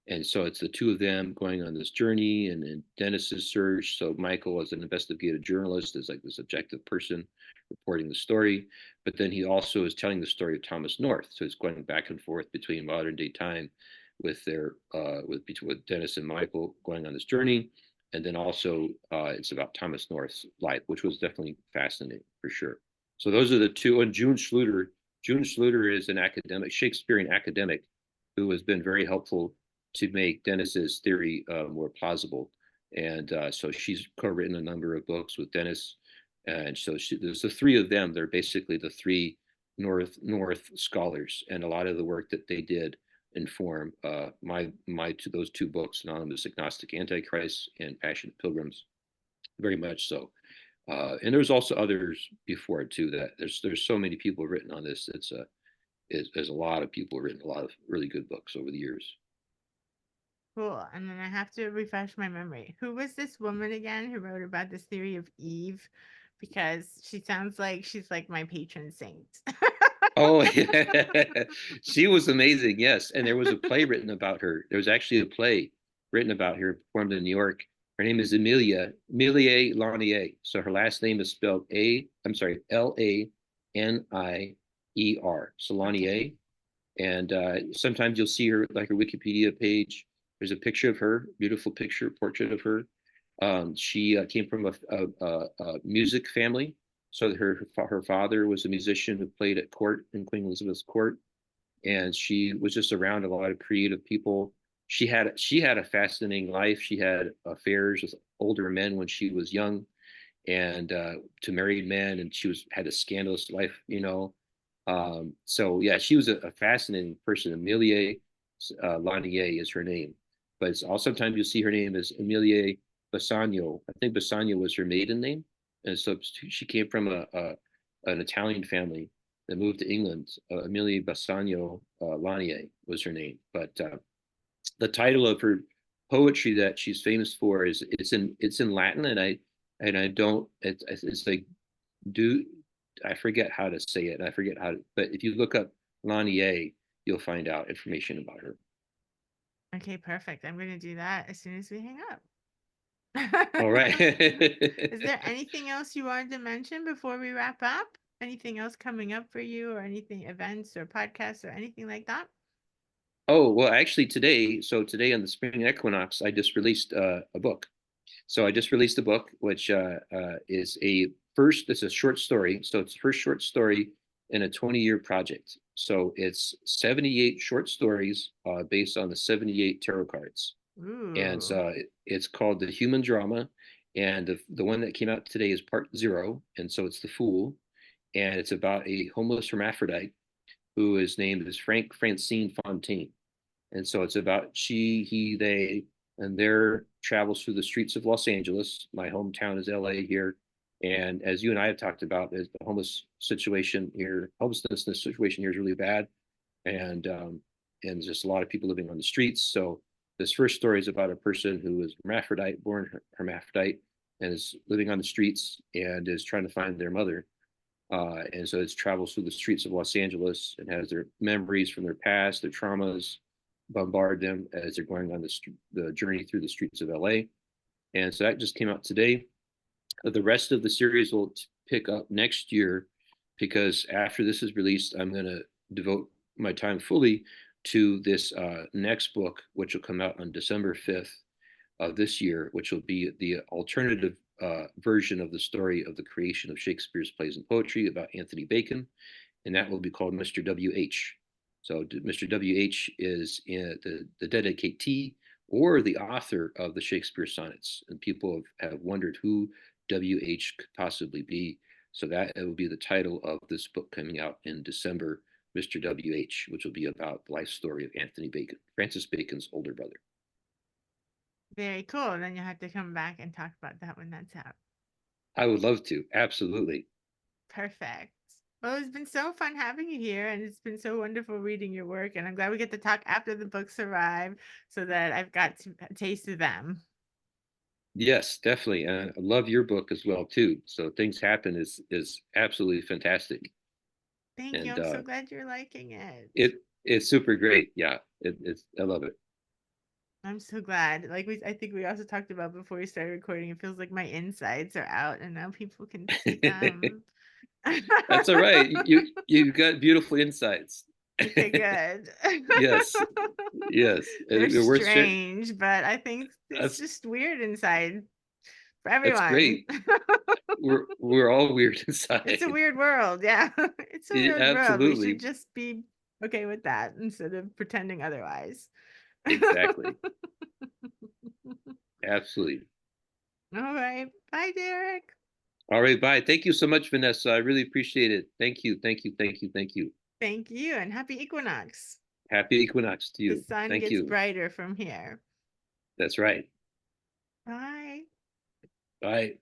And so it's the two of them going on this journey, and Dennis's search. So Michael, as an investigative journalist, is like this objective person reporting the story, but then he also is telling the story of Thomas North. So it's going back and forth between modern day time with with Dennis and Michael going on this journey, and then also it's about Thomas North's life, which was definitely fascinating for sure. So those are the two. And June Schluter. June Schluter is an academic, Shakespearean academic, who has been very helpful to make Dennis's theory more plausible. And so she's co-written a number of books with Dennis, and so there's the three of them. They're basically the three North scholars, and a lot of the work that they did inform my those two books, Anonymous Agnostic Antichrist and Passionate Pilgrims, very much so. And there's also others before it too. That there's so many people written on this. There's a lot of people written a lot of really good books over the years. Cool. And then I have to refresh my memory. Who was this woman again who wrote about this theory of Eve? Because she sounds like she's like my patron saint. Oh, yeah. She was amazing. Yes. And there was a play written about her. There was actually a play written about her performed in New York. Her name is Emilie Lanier. So her last name is spelled I'm sorry, Lanier. So Okay. Lanier. And sometimes you'll see her, like her Wikipedia page. There's a picture of her, beautiful picture, portrait of her. She came from a music family. So her father was a musician who played at court in Queen Elizabeth's court, and she was just around a lot of creative people. She had a fascinating life. She had affairs with older men when she was young, and to married men, and she had a scandalous life. So yeah, she was a fascinating person. Emilie Lanier is her name, but it's also sometimes you'll see her name as Emilie Bassanio. I think Bassanio was her maiden name, and so she came from an Italian family that moved to England. Emilie Bassanio Lanier was her name, but the title of her poetry that she's famous for is it's in Latin, and I don't it's like do I forget how to say it, and I forget how to, but if you look up Lanier, you'll find out information about her. Okay, perfect. I'm going to do that as soon as we hang up. All right. Is there anything else you wanted to mention before we wrap up? Anything else coming up for you, or anything, events or podcasts or anything like that? Oh, well, actually today on the spring equinox, I just released a book. So I just released a book, which is it's a short story. So it's the first short story in a 20-year project. So it's 78 short stories based on the 78 tarot cards. And Ooh. it's called The Human Drama. And the one that came out today is part 0. And so it's The Fool. And it's about a homeless hermaphrodite who is named as Frank Francine Fontaine. And so it's about she, he, they, and their travels through the streets of Los Angeles. My hometown is LA here. And as you and I have talked about, the homelessness situation here is really bad. And and just a lot of people living on the streets. So this first story is about a person who is hermaphrodite, born hermaphrodite, and is living on the streets and is trying to find their mother. And so it travels through the streets of Los Angeles and has their memories from their past, their traumas, bombard them as they're going on the journey through the streets of LA. And so that just came out today. The rest of the series will pick up next year because after this is released, I'm going to devote my time fully to this next book, which will come out on December 5th of this year, which will be the alternative version of the story of the creation of Shakespeare's plays and poetry about Anthony Bacon, and that will be called Mr. W.H. So Mr. W.H. is the dedicatee or the author of the Shakespeare sonnets, and people have wondered who W.H. could possibly be. So that it will be the title of this book coming out in December, Mr. W.H., which will be about the life story of Anthony Bacon, Francis Bacon's older brother. Very cool. And then you'll have to come back and talk about that when that's out. I would love to. Absolutely. Perfect. Well, it's been so fun having you here, and it's been so wonderful reading your work. And I'm glad we get to talk after the books arrive so that I've got to taste of them. Yes, definitely. And I love your book as well too. So Things Happen is absolutely fantastic. Thank you. And I'm so glad you're liking it. it's super great. Yeah. It's I love it. I'm so glad. I think we also talked about before we started recording, it feels like my insides are out and now people can see them. That's all right. You got beautiful insights. Okay, good. Yes. Yes. They're They're worth sharing. strange, but I think it's That's just weird inside for that's everyone. great. We're all weird It's a inside. weird world. Yeah. It's a Yeah, weird world. We should absolutely. just be okay with that instead of pretending otherwise. Exactly. Absolutely. All right. Bye, Derek. All right, bye. Thank you so much, Vanessa. I really appreciate it. Thank you. Thank you. Thank you. Thank you. Thank you and happy equinox. Happy equinox to The you. sun Thank gets you. brighter from here. That's right. Bye. Bye.